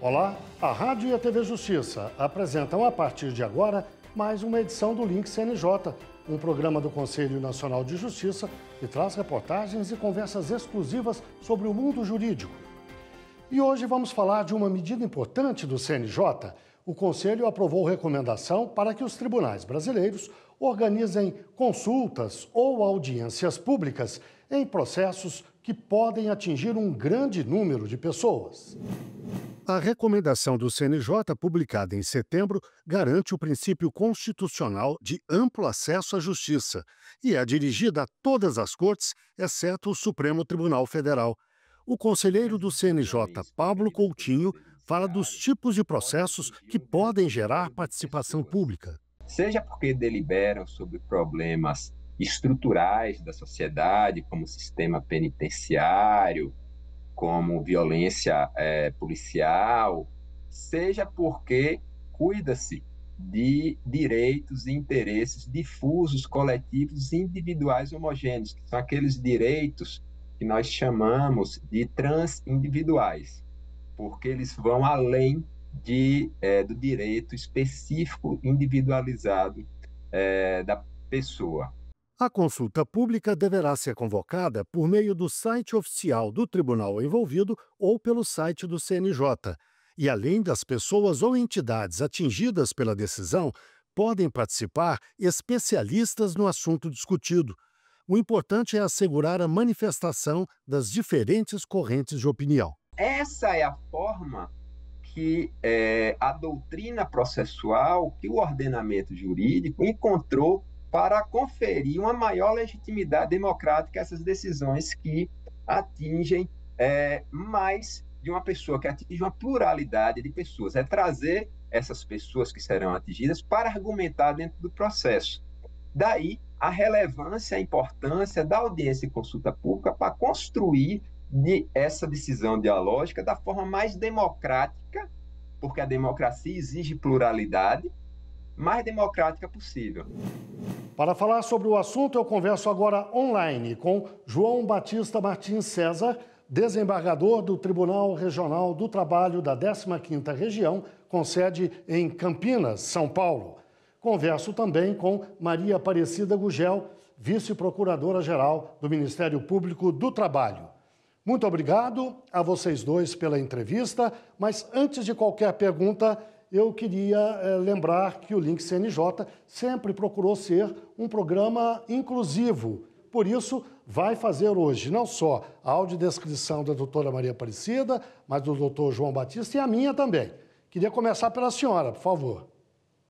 Olá, a Rádio e a TV Justiça apresentam a partir de agora mais uma edição do Link CNJ, um programa do Conselho Nacional de Justiça que traz reportagens e conversas exclusivas sobre o mundo jurídico. E hoje vamos falar de uma medida importante do CNJ. O Conselho aprovou recomendação para que os tribunais brasileiros organizem consultas ou audiências públicas em processos que podem atingir um grande número de pessoas. A recomendação do CNJ, publicada em setembro, garante o princípio constitucional de amplo acesso à justiça e é dirigida a todas as cortes, exceto o Supremo Tribunal Federal. O conselheiro do CNJ, Pablo Coutinho, fala dos tipos de processos que podem gerar participação pública. Seja porque deliberam sobre problemas estruturais da sociedade, como o sistema penitenciário, como violência policial, seja porque cuida-se de direitos e interesses difusos, coletivos, individuais homogêneos, que são aqueles direitos que nós chamamos de transindividuais, porque eles vão além do direito específico, individualizado da pessoa. A consulta pública deverá ser convocada por meio do site oficial do tribunal envolvido ou pelo site do CNJ. E, além das pessoas ou entidades atingidas pela decisão, podem participar especialistas no assunto discutido. O importante é assegurar a manifestação das diferentes correntes de opinião. Essa é a forma que a doutrina processual, que o ordenamento jurídico encontrou para conferir uma maior legitimidade democrática a essas decisões que atingem mais de uma pessoa, que atinge uma pluralidade de pessoas. É trazer essas pessoas que serão atingidas para argumentar dentro do processo. Daí a relevância, a importância da audiência e consulta pública para construir essa decisão dialógica da forma mais democrática, porque a democracia exige pluralidade, mais democrática possível. Para falar sobre o assunto, eu converso agora online com João Batista Martins César, desembargador do Tribunal Regional do Trabalho da 15ª Região, com sede em Campinas, São Paulo. Converso também com Maria Aparecida Gugel, vice-procuradora-geral do Ministério Público do Trabalho. Muito obrigado a vocês dois pela entrevista, mas antes de qualquer pergunta, eu queria lembrar que o Link CNJ sempre procurou ser um programa inclusivo. Por isso, vai fazer hoje não só a audiodescrição da doutora Maria Aparecida, mas do doutor João Batista e a minha também. Queria começar pela senhora, por favor.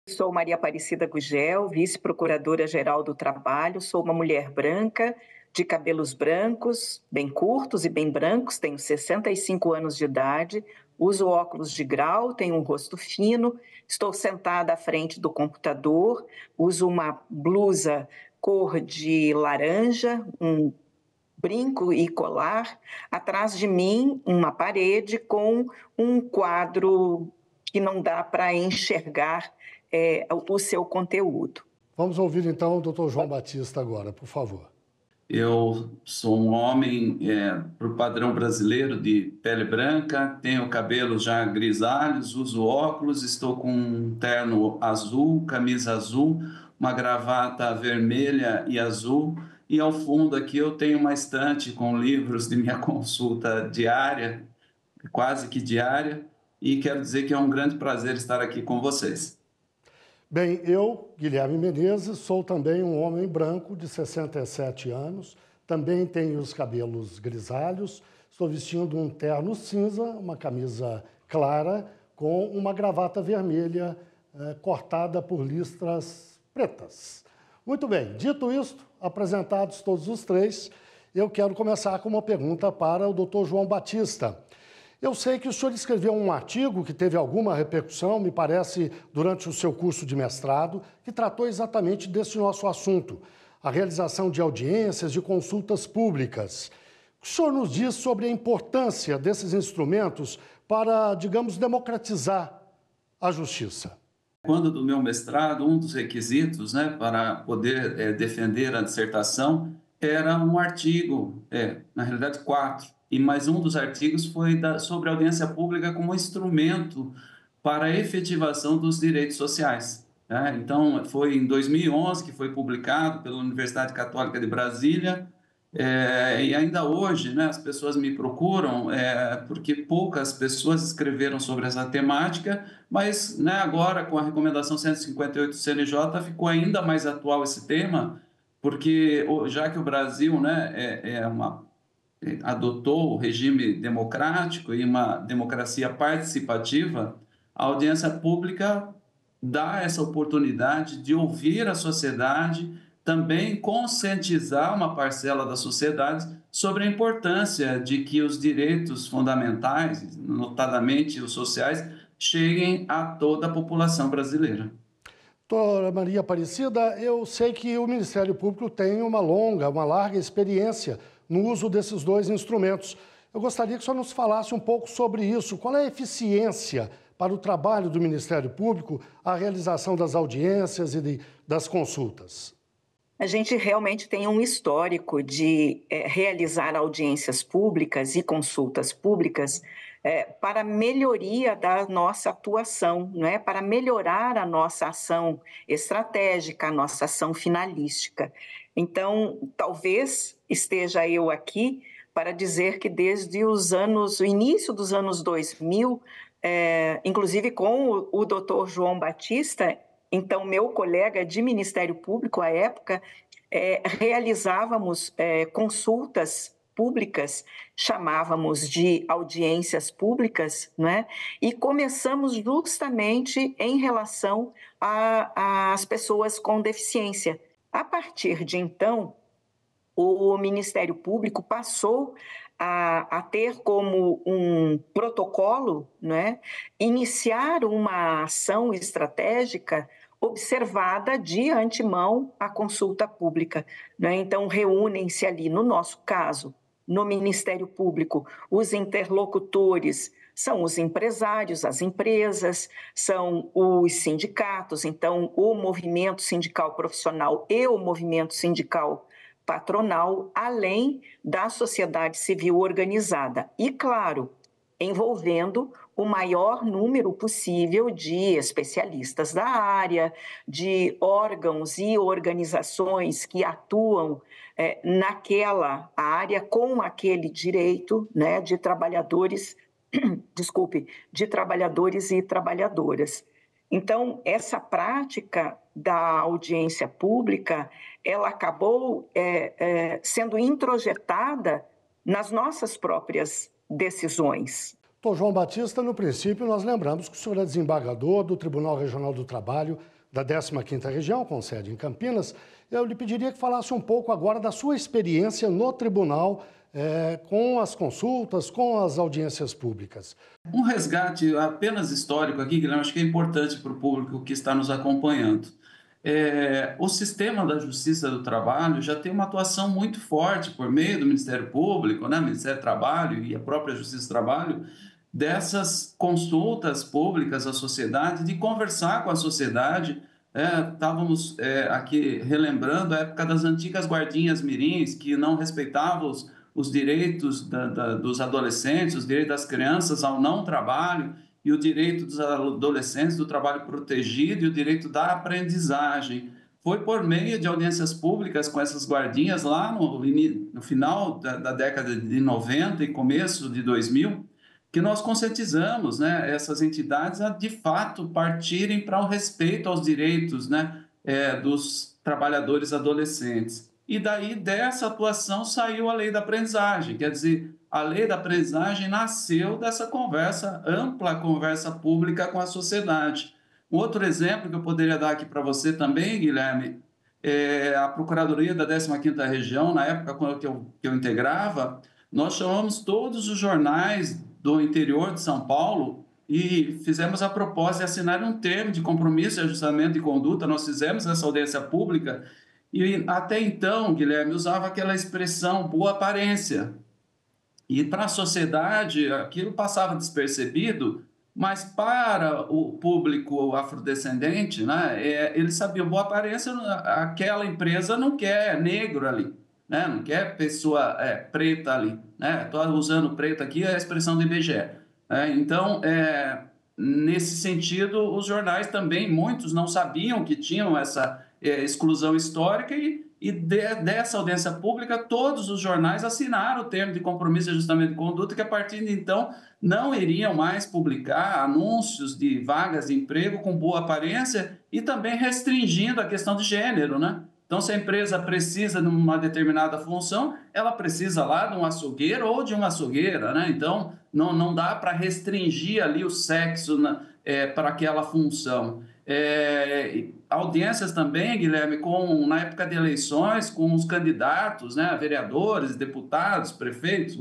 Sou Maria Aparecida Gugel, vice-procuradora-geral do Trabalho, sou uma mulher branca, de cabelos brancos, bem curtos e bem brancos, tenho 65 anos de idade, uso óculos de grau, tenho um rosto fino, estou sentada à frente do computador, uso uma blusa cor de laranja, um brinco e colar, atrás de mim uma parede com um quadro que não dá para enxergar o seu conteúdo. Vamos ouvir então o doutor João Batista agora, por favor. Eu sou um homem, por padrão brasileiro, de pele branca, tenho cabelos já grisalhos, uso óculos, estou com um terno azul, camisa azul, uma gravata vermelha e azul, e ao fundo aqui eu tenho uma estante com livros de minha consulta diária, quase que diária, e quero dizer que é um grande prazer estar aqui com vocês. Bem, eu, Guilherme Menezes, sou também um homem branco de 67 anos, também tenho os cabelos grisalhos, estou vestindo um terno cinza, uma camisa clara, com uma gravata vermelha cortada por listras pretas. Muito bem, dito isto, apresentados todos os três, eu quero começar com uma pergunta para o doutor João Batista. Eu sei que o senhor escreveu um artigo que teve alguma repercussão, me parece, durante o seu curso de mestrado, que tratou exatamente desse nosso assunto, a realização de audiências, de consultas públicas. O que o senhor nos diz sobre a importância desses instrumentos para, digamos, democratizar a justiça? Quando do meu mestrado, um dos requisitos, para poder defender a dissertação era um artigo, na realidade 4, e mais um dos artigos foi sobre a audiência pública como instrumento para a efetivação dos direitos sociais. Né? Então, foi em 2011 que foi publicado pela Universidade Católica de Brasília, e ainda hoje, né, as pessoas me procuram porque poucas pessoas escreveram sobre essa temática, mas, né, agora com a recomendação 158 do CNJ ficou ainda mais atual esse tema, porque já que o Brasil, né, adotou o regime democrático e uma democracia participativa, a audiência pública dá essa oportunidade de ouvir a sociedade, também conscientizar uma parcela da sociedade sobre a importância de que os direitos fundamentais, notadamente os sociais, cheguem a toda a população brasileira. Doutora Maria Aparecida, eu sei que o Ministério Público tem uma larga experiência no uso desses dois instrumentos. Eu gostaria que o senhor nos falasse um pouco sobre isso. Qual é a eficiência para o trabalho do Ministério Público, a realização das audiências e das consultas? A gente realmente tem um histórico de realizar audiências públicas e consultas públicas para melhoria da nossa atuação, não é? Para melhorar a nossa ação estratégica, a nossa ação finalística. Então, talvez esteja eu aqui para dizer que desde o início dos anos 2000, inclusive com o doutor João Batista, então meu colega de Ministério Público à época, realizávamos consultas públicas, chamávamos de audiências públicas, né? E começamos justamente em relação às pessoas com deficiência. A partir de então, o Ministério Público passou a ter como um protocolo, né, iniciar uma ação estratégica observada de antemão a consulta pública. Né? Então, reúnem-se ali, no nosso caso, no Ministério Público, os interlocutores são os empresários, as empresas, são os sindicatos, então o movimento sindical profissional e o movimento sindical patronal, além da sociedade civil organizada. E, claro, envolvendo o maior número possível de especialistas da área, de órgãos e organizações que atuam naquela área com aquele direito, né, de trabalhadores, de trabalhadores e trabalhadoras. Então, essa prática da audiência pública, ela acabou sendo introjetada nas nossas próprias decisões. Doutor João Batista, no princípio, nós lembramos que o senhor é desembargador do Tribunal Regional do Trabalho da 15ª Região, com sede em Campinas. Eu lhe pediria que falasse um pouco agora da sua experiência no tribunal, com as consultas, com as audiências públicas. Um resgate apenas histórico aqui, Guilherme, acho que é importante para o público que está nos acompanhando. O sistema da Justiça do Trabalho já tem uma atuação muito forte por meio do Ministério Público, né, Ministério do Trabalho e a própria Justiça do Trabalho, dessas consultas públicas à sociedade, de conversar com a sociedade. Estávamos aqui relembrando a época das antigas guardinhas mirins, que não respeitavam os direitos dos adolescentes, os direitos das crianças ao não trabalho, e o direito dos adolescentes do trabalho protegido e o direito da aprendizagem. Foi por meio de audiências públicas com essas guardinhas lá no final da década de 90 e começo de 2000, que nós conscientizamos, né, essas entidades a, de fato, partirem para o respeito aos direitos, né, dos trabalhadores adolescentes. E daí, dessa atuação, saiu a Lei da Aprendizagem. Quer dizer, a Lei da Aprendizagem nasceu dessa conversa, ampla conversa pública com a sociedade. Um outro exemplo que eu poderia dar aqui para você também, Guilherme, é a Procuradoria da 15ª Região, na época que eu integrava, nós chamamos todos os jornais do interior de São Paulo e fizemos a proposta de assinar um termo de compromisso e ajustamento de conduta. Nós fizemos essa audiência pública e até então, Guilherme, usava aquela expressão boa aparência. E para a sociedade aquilo passava despercebido, mas para o público afrodescendente, né, eles sabiam, boa aparência, aquela empresa não quer negro ali. né? Não quer pessoa preta ali, né? Estou usando preto aqui, é a expressão do IBGE. Então, nesse sentido, os jornais também, muitos não sabiam que tinham essa exclusão histórica dessa audiência pública, todos os jornais assinaram o termo de compromisso de ajustamento de conduta, que a partir de então não iriam mais publicar anúncios de vagas de emprego com boa aparência e também restringindo a questão de gênero, né? Então, se a empresa precisa de uma determinada função, ela precisa lá de um açougueiro ou de uma açougueira, né? Então, não dá para restringir ali o sexo para aquela função. Audiências também, Guilherme, na época de eleições, com os candidatos, né, vereadores, deputados, prefeitos,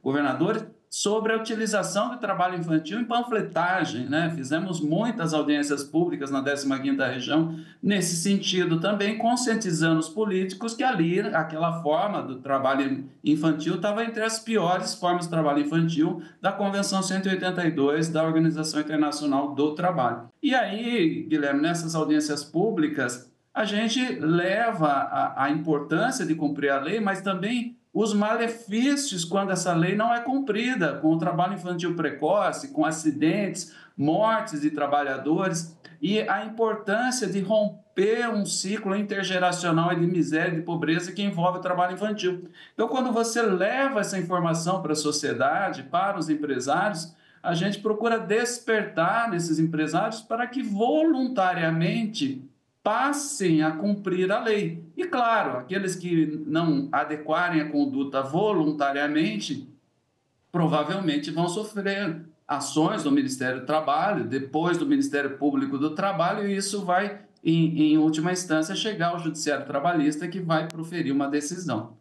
governadores, sobre a utilização do trabalho infantil em panfletagem, né? Fizemos muitas audiências públicas na 15ª região nesse sentido também, conscientizando os políticos que ali aquela forma do trabalho infantil estava entre as piores formas de trabalho infantil da Convenção 182 da Organização Internacional do Trabalho. E aí, Guilherme, nessas audiências públicas, a gente leva a importância de cumprir a lei, mas também os malefícios quando essa lei não é cumprida, com o trabalho infantil precoce, com acidentes, mortes de trabalhadores, e a importância de romper um ciclo intergeracional de miséria e de pobreza que envolve o trabalho infantil. Então, quando você leva essa informação para a sociedade, para os empresários, a gente procura despertar nesses empresários para que voluntariamente passem a cumprir a lei. E, claro, aqueles que não adequarem a conduta voluntariamente, provavelmente vão sofrer ações do Ministério do Trabalho, depois do Ministério Público do Trabalho, e isso vai, em última instância, chegar ao Judiciário Trabalhista, que vai proferir uma decisão.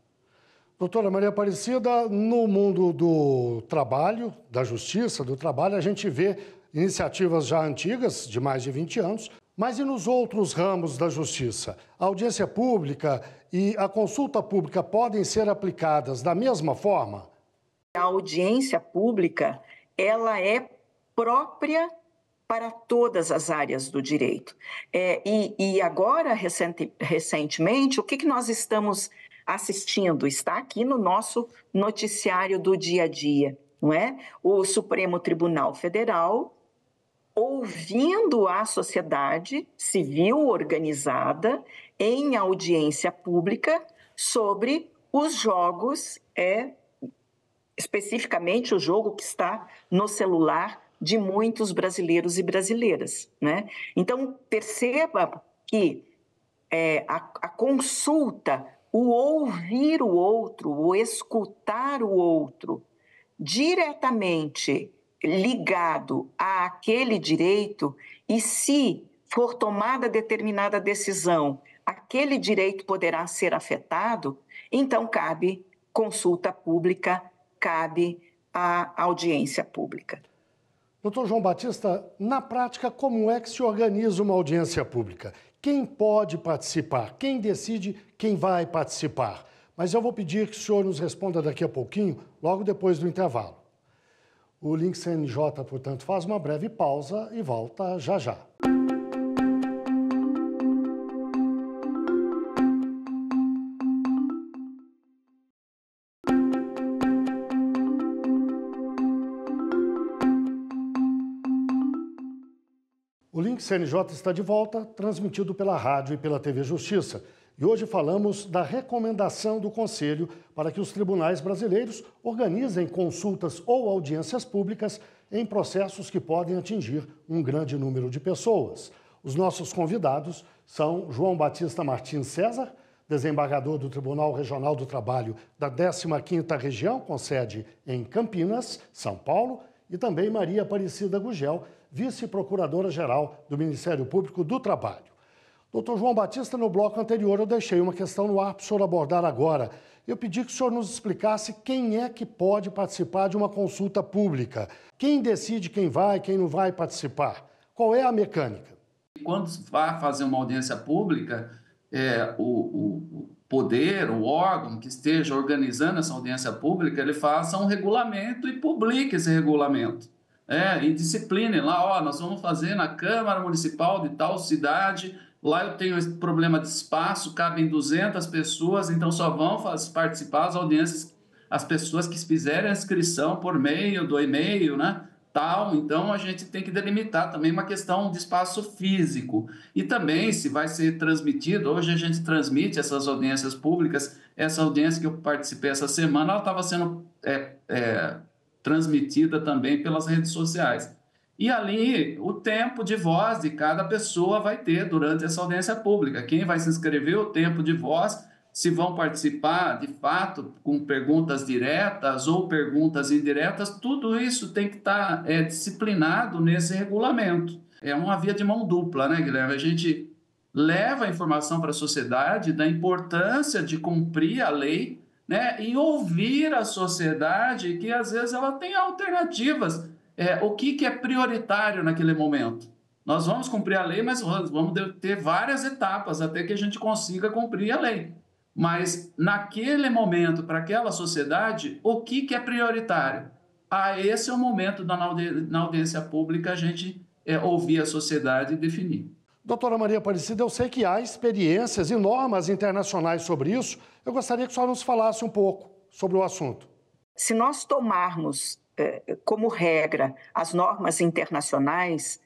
Doutora Maria Aparecida, no mundo do trabalho, da justiça, do trabalho, a gente vê iniciativas já antigas, de mais de 20 anos, mas e nos outros ramos da justiça? A audiência pública e a consulta pública podem ser aplicadas da mesma forma? A audiência pública, ela é própria para todas as áreas do direito. E agora, recentemente, o que nós estamos assistindo? Está aqui no nosso noticiário do dia a dia, não é? O Supremo Tribunal Federal ouvindo a sociedade civil organizada em audiência pública sobre os jogos, especificamente o jogo que está no celular de muitos brasileiros e brasileiras, né? Então, perceba que a consulta, o ouvir o outro, o escutar o outro, diretamente ligado àquele direito, e se for tomada determinada decisão, aquele direito poderá ser afetado, então cabe consulta pública, cabe a audiência pública. Doutor João Batista, na prática, como é que se organiza uma audiência pública? Quem pode participar? Quem decide quem vai participar? Mas eu vou pedir que o senhor nos responda daqui a pouquinho, logo depois do intervalo. O Link CNJ, portanto, faz uma breve pausa e volta já já. O Link CNJ está de volta, transmitido pela rádio e pela TV Justiça. E hoje falamos da recomendação do Conselho para que os tribunais brasileiros organizem consultas ou audiências públicas em processos que podem atingir um grande número de pessoas. Os nossos convidados são João Batista Martins César, desembargador do Tribunal Regional do Trabalho da 15ª Região, com sede em Campinas, São Paulo, e também Maria Aparecida Gugel, vice-procuradora-geral do Ministério Público do Trabalho. Doutor João Batista, no bloco anterior eu deixei uma questão no ar para o senhor abordar agora. Eu pedi que o senhor nos explicasse quem é que pode participar de uma consulta pública. Quem decide quem vai, quem não vai participar? Qual é a mecânica? Quando vai fazer uma audiência pública, o poder, o órgão que esteja organizando essa audiência pública, ele faça um regulamento e publique esse regulamento. E discipline lá, nós vamos fazer na Câmara Municipal de tal cidade, lá eu tenho esse problema de espaço, cabem 200 pessoas, então só vão participar das audiências as pessoas que fizerem a inscrição por meio do e-mail, né? Tal, então a gente tem que delimitar também uma questão de espaço físico. E também se vai ser transmitido, hoje a gente transmite essas audiências públicas, essa audiência que eu participei essa semana, ela estava sendo transmitida também pelas redes sociais. E ali, o tempo de voz de cada pessoa vai ter durante essa audiência pública. Quem vai se inscrever, o tempo de voz, se vão participar, de fato, com perguntas diretas ou perguntas indiretas, tudo isso tem que estar disciplinado nesse regulamento. É uma via de mão dupla, né, Guilherme? A gente leva a informação para a sociedade da importância de cumprir a lei, né, e ouvir a sociedade, que às vezes ela tem alternativas. O que é prioritário naquele momento? Nós vamos cumprir a lei, mas vamos ter várias etapas até que a gente consiga cumprir a lei. Mas naquele momento, para aquela sociedade, o que é prioritário? Esse é o momento na audiência pública a gente ouvir a sociedade e definir. Doutora Maria Aparecida, eu sei que há experiências e normas internacionais sobre isso. Eu gostaria que a senhora nos falasse um pouco sobre o assunto. Se nós tomarmos como regra as normas internacionais,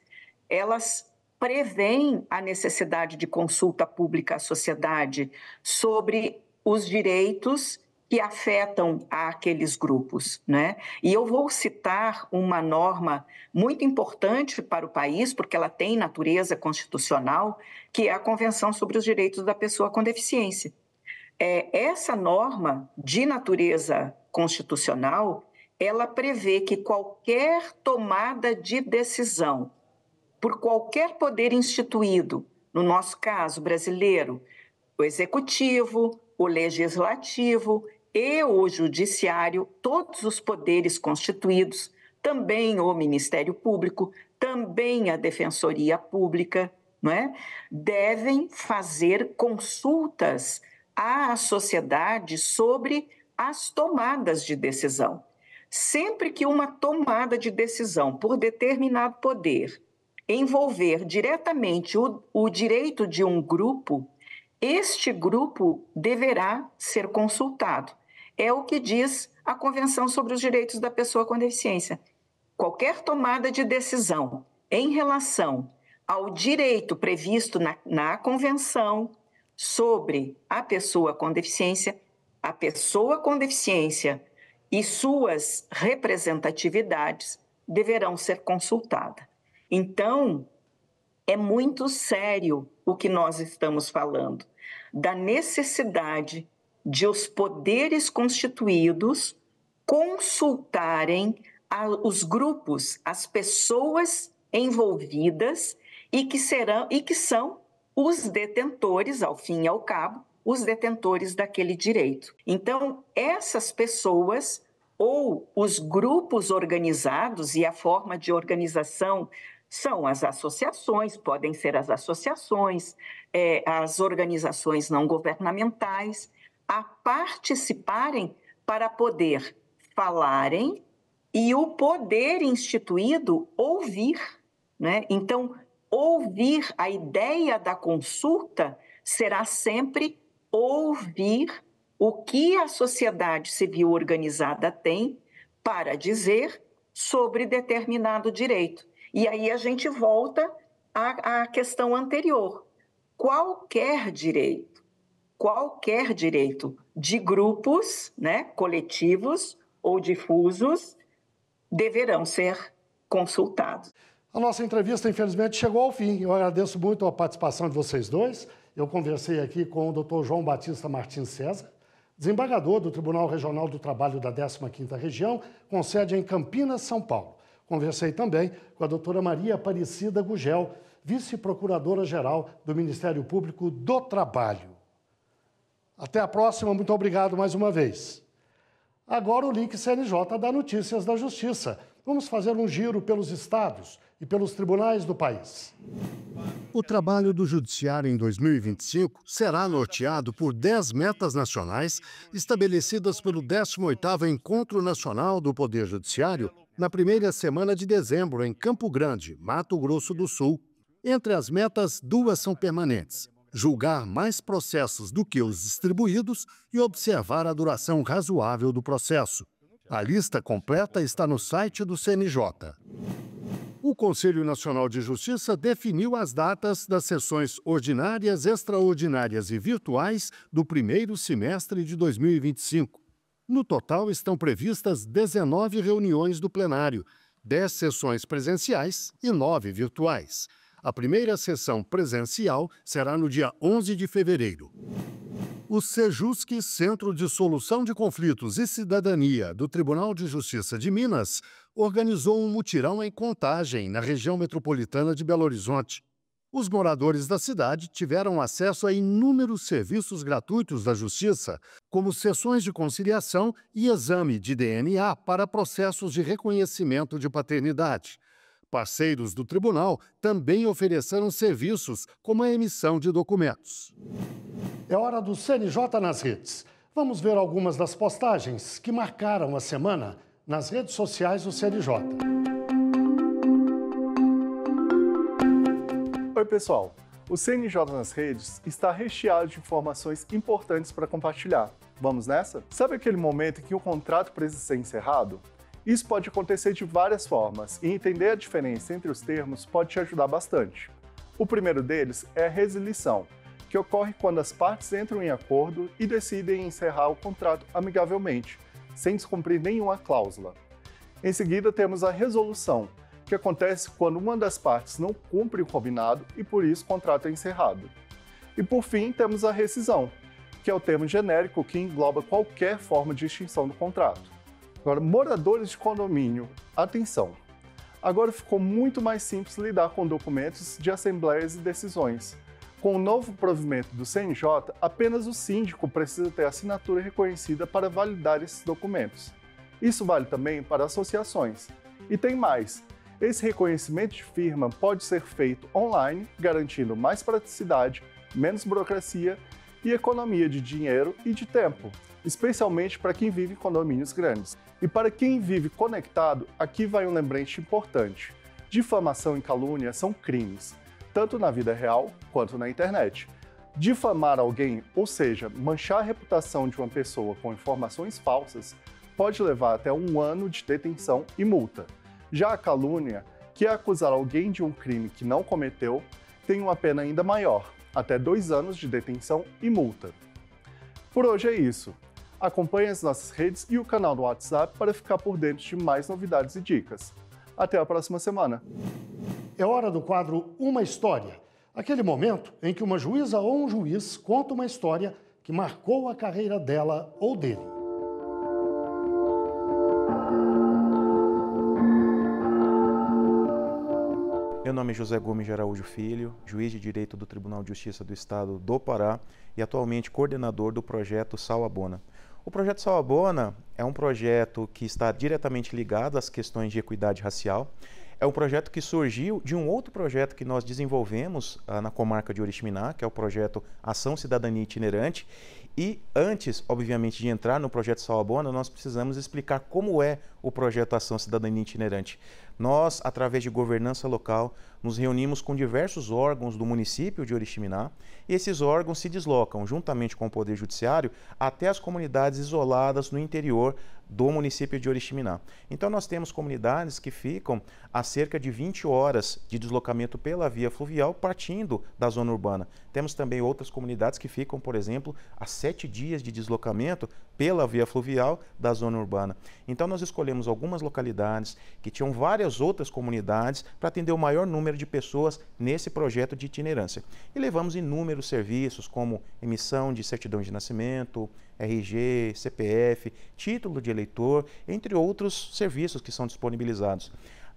elas prevêem a necessidade de consulta pública à sociedade sobre os direitos que afetam aqueles grupos, né? E eu vou citar uma norma muito importante para o país, porque ela tem natureza constitucional, que é a Convenção sobre os Direitos da Pessoa com Deficiência. Essa norma de natureza constitucional, ela prevê que qualquer tomada de decisão por qualquer poder instituído, no nosso caso brasileiro, o executivo, o legislativo e o judiciário, todos os poderes constituídos, também o Ministério Público, também a Defensoria Pública, não é? Devem fazer consultas à sociedade sobre as tomadas de decisão. Sempre que uma tomada de decisão por determinado poder envolver diretamente o direito de um grupo, este grupo deverá ser consultado. É o que diz a Convenção sobre os Direitos da Pessoa com Deficiência. Qualquer tomada de decisão em relação ao direito previsto na Convenção sobre a pessoa com deficiência e suas representatividades deverão ser consultadas. Então, é muito sério o que nós estamos falando, da necessidade de os poderes constituídos consultarem os grupos, as pessoas envolvidas e que são os detentores, ao fim e ao cabo, os detentores daquele direito. Então, essas pessoas ou os grupos organizados, e a forma de organização são as associações, podem ser as associações, as organizações não governamentais, a participarem para poder falarem e o poder instituído ouvir, né? Então, ouvir, a ideia da consulta será sempre ouvir o que a sociedade civil organizada tem para dizer sobre determinado direito. E aí a gente volta à questão anterior. Qualquer direito de grupos, né, coletivos ou difusos, deverão ser consultados. A nossa entrevista, infelizmente, chegou ao fim. Eu agradeço muito a participação de vocês dois. Eu conversei aqui com o Dr. João Batista Martins César, desembargador do Tribunal Regional do Trabalho da 15ª Região, com sede em Campinas, São Paulo. Conversei também com a doutora Maria Aparecida Gugel, vice-procuradora-geral do Ministério Público do Trabalho. Até a próxima, muito obrigado mais uma vez. Agora o link CNJ dá notícias da Justiça. Vamos fazer um giro pelos estados e pelos tribunais do país. O trabalho do Judiciário em 2025 será norteado por 10 metas nacionais estabelecidas pelo 18º Encontro Nacional do Poder Judiciário na primeira semana de dezembro, em Campo Grande, Mato Grosso do Sul. Entre as metas, 2 são permanentes: julgar mais processos do que os distribuídos e observar a duração razoável do processo. A lista completa está no site do CNJ. O Conselho Nacional de Justiça definiu as datas das sessões ordinárias, extraordinárias e virtuais do primeiro semestre de 2025. No total, estão previstas 19 reuniões do plenário, 10 sessões presenciais e 9 virtuais. A primeira sessão presencial será no dia 11 de fevereiro. O Sejusc, Centro de Solução de Conflitos e Cidadania do Tribunal de Justiça de Minas, organizou um mutirão em Contagem, na região metropolitana de Belo Horizonte. Os moradores da cidade tiveram acesso a inúmeros serviços gratuitos da Justiça, como sessões de conciliação e exame de DNA para processos de reconhecimento de paternidade. Parceiros do tribunal também ofereceram serviços, como a emissão de documentos. É hora do CNJ nas redes. Vamos ver algumas das postagens que marcaram a semana nas redes sociais do CNJ. Oi, pessoal. O CNJ nas redes está recheado de informações importantes para compartilhar. Vamos nessa? Sabe aquele momento em que o contrato precisa ser encerrado? Isso pode acontecer de várias formas, e entender a diferença entre os termos pode te ajudar bastante. O primeiro deles é a resilição, que ocorre quando as partes entram em acordo e decidem encerrar o contrato amigavelmente, sem descumprir nenhuma cláusula. Em seguida, temos a resolução, que acontece quando uma das partes não cumpre o combinado e por isso o contrato é encerrado. E por fim, temos a rescisão, que é o termo genérico que engloba qualquer forma de extinção do contrato. Agora, moradores de condomínio, atenção! Agora ficou muito mais simples lidar com documentos de assembleias e decisões. Com o novo provimento do CNJ, apenas o síndico precisa ter assinatura reconhecida para validar esses documentos. Isso vale também para associações. E tem mais! Esse reconhecimento de firma pode ser feito online, garantindo mais praticidade, menos burocracia e economia de dinheiro e de tempo, especialmente para quem vive em condomínios grandes. E para quem vive conectado, aqui vai um lembrete importante. Difamação e calúnia são crimes, tanto na vida real quanto na internet. Difamar alguém, ou seja, manchar a reputação de uma pessoa com informações falsas, pode levar até 1 ano de detenção e multa. Já a calúnia, que é acusar alguém de um crime que não cometeu, tem uma pena ainda maior, até 2 anos de detenção e multa. Por hoje é isso. Acompanhe as nossas redes e o canal do WhatsApp para ficar por dentro de mais novidades e dicas. Até a próxima semana. É hora do quadro Uma História, aquele momento em que uma juíza ou um juiz conta uma história que marcou a carreira dela ou dele. Meu nome é José Gomes de Araújo Filho, juiz de Direito do Tribunal de Justiça do Estado do Pará e atualmente coordenador do projeto Sauabona. O projeto Sauabona é um projeto que está diretamente ligado às questões de equidade racial. É um projeto que surgiu de um outro projeto que nós desenvolvemos na comarca de Oriximiná, que é o projeto Ação Cidadania Itinerante. E antes, obviamente, de entrar no projeto Sauabona, nós precisamos explicar como é o projeto Ação Cidadania Itinerante. Nós, através de governança local, nos reunimos com diversos órgãos do município de Oriximiná e esses órgãos se deslocam, juntamente com o Poder Judiciário, até as comunidades isoladas no interior do município de Oriximiná. Então nós temos comunidades que ficam a cerca de 20 horas de deslocamento pela via fluvial partindo da zona urbana. Temos também outras comunidades que ficam, por exemplo, a 7 dias de deslocamento pela via fluvial da zona urbana. Então nós escolhemos algumas localidades que tinham várias outras comunidades para atender o maior número de pessoas nesse projeto de itinerância. E levamos inúmeros serviços como emissão de certidão de nascimento, RG, CPF, título de eleitor, entre outros serviços que são disponibilizados.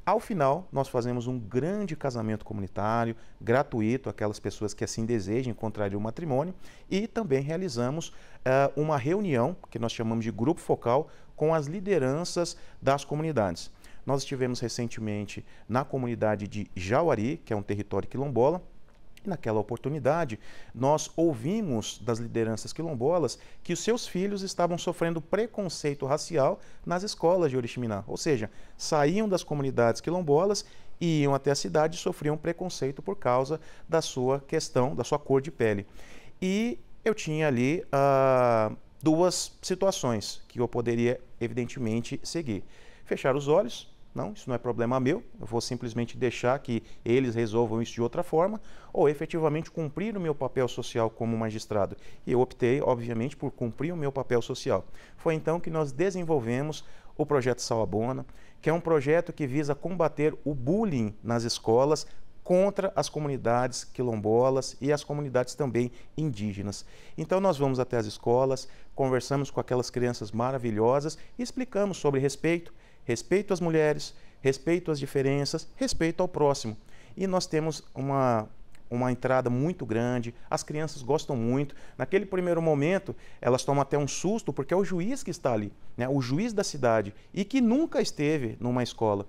Ao final, nós fazemos um grande casamento comunitário, gratuito, aquelas pessoas que assim desejam contrair o matrimônio, e também realizamos uma reunião, que nós chamamos de grupo focal, com as lideranças das comunidades. Nós estivemos recentemente na comunidade de Jauari, que é um território quilombola. Naquela oportunidade, nós ouvimos das lideranças quilombolas que os seus filhos estavam sofrendo preconceito racial nas escolas de Oriximiná, ou seja, saíam das comunidades quilombolas e iam até a cidade e sofriam preconceito por causa da sua questão, da sua cor de pele. E eu tinha ali duas situações que eu poderia, evidentemente, seguir. Fechar os olhos, não, isso não é problema meu, eu vou simplesmente deixar que eles resolvam isso de outra forma, ou efetivamente cumprir o meu papel social como magistrado. E eu optei, obviamente, por cumprir o meu papel social. Foi então que nós desenvolvemos o projeto Sauabona, que é um projeto que visa combater o bullying nas escolas contra as comunidades quilombolas e as comunidades também indígenas. Então nós vamos até as escolas, conversamos com aquelas crianças maravilhosas e explicamos sobre respeito às mulheres, respeito às diferenças, respeito ao próximo. E nós temos uma entrada muito grande, as crianças gostam muito. Naquele primeiro momento, elas tomam até um susto, porque é o juiz que está ali, né? O juiz da cidade, e que nunca esteve numa escola.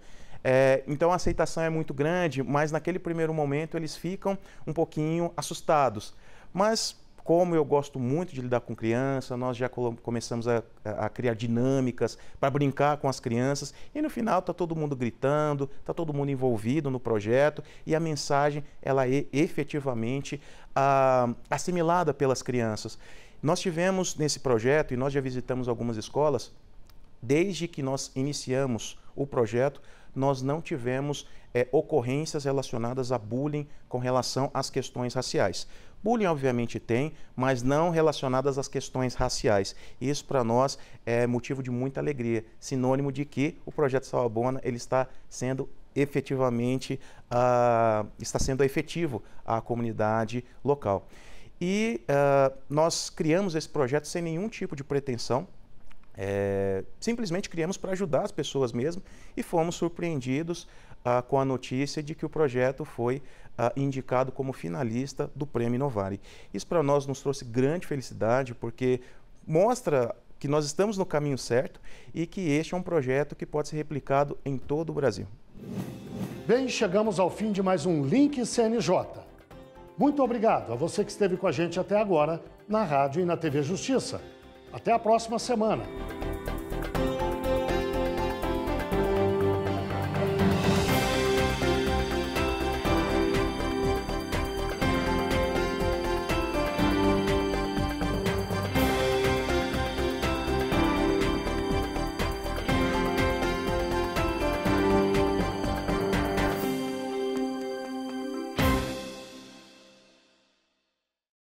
Então a aceitação é muito grande, mas naquele primeiro momento eles ficam um pouquinho assustados. Mas como eu gosto muito de lidar com criança, nós já começamos a criar dinâmicas para brincar com as crianças e no final está todo mundo gritando, está todo mundo envolvido no projeto e a mensagem ela é efetivamente assimilada pelas crianças. Nós tivemos nesse projeto, e nós já visitamos algumas escolas, desde que nós iniciamos o projeto, nós não tivemos ocorrências relacionadas a bullying com relação às questões raciais. Bullying obviamente tem, mas não relacionadas às questões raciais. Isso para nós é motivo de muita alegria, sinônimo de que o projeto Sauabona ele está sendo efetivamente está sendo efetivo à comunidade local. E nós criamos esse projeto sem nenhum tipo de pretensão. Simplesmente criamos para ajudar as pessoas mesmo e fomos surpreendidos com a notícia de que o projeto foi indicado como finalista do Prêmio Inovari. Isso para nós nos trouxe grande felicidade porque mostra que nós estamos no caminho certo e que este é um projeto que pode ser replicado em todo o Brasil. Bem, chegamos ao fim de mais um Link CNJ. Muito obrigado a você que esteve com a gente até agora na rádio e na TV Justiça. Até a próxima semana.